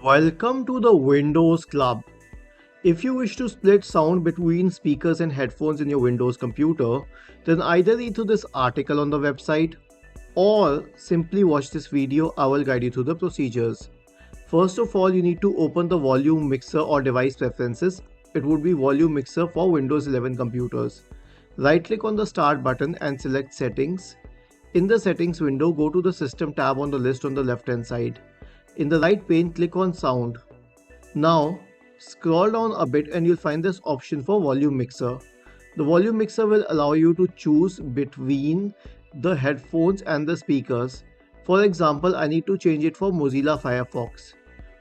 Welcome to the Windows Club. If you wish to split sound between speakers and headphones in your Windows computer, then either read through this article on the website or simply watch this video. I will guide you through the procedures. First of all, you need to open the volume mixer or device preferences. It would be volume mixer for Windows 11 computers. Right click on the start button and select settings. In the settings window, go to the system tab on the list on the left hand side. In the right pane, click on sound. Now, scroll down a bit and you'll find this option for volume mixer. The volume mixer will allow you to choose between the headphones and the speakers. For example, I need to change it for Mozilla Firefox.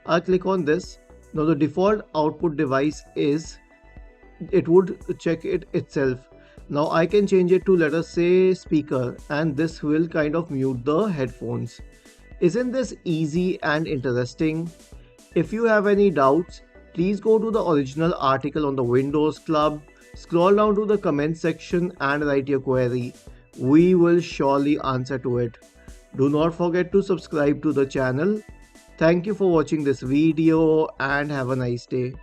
I'll click on this. Now the default output device it would check it itself. Now I can change it to, let us say, speaker, and this will kind of mute the headphones. Isn't this easy and interesting? If you have any doubts, please go to the original article on the Windows Club, scroll down to the comment section and write your query. We will surely answer to it. Do not forget to subscribe to the channel. Thank you for watching this video and have a nice day.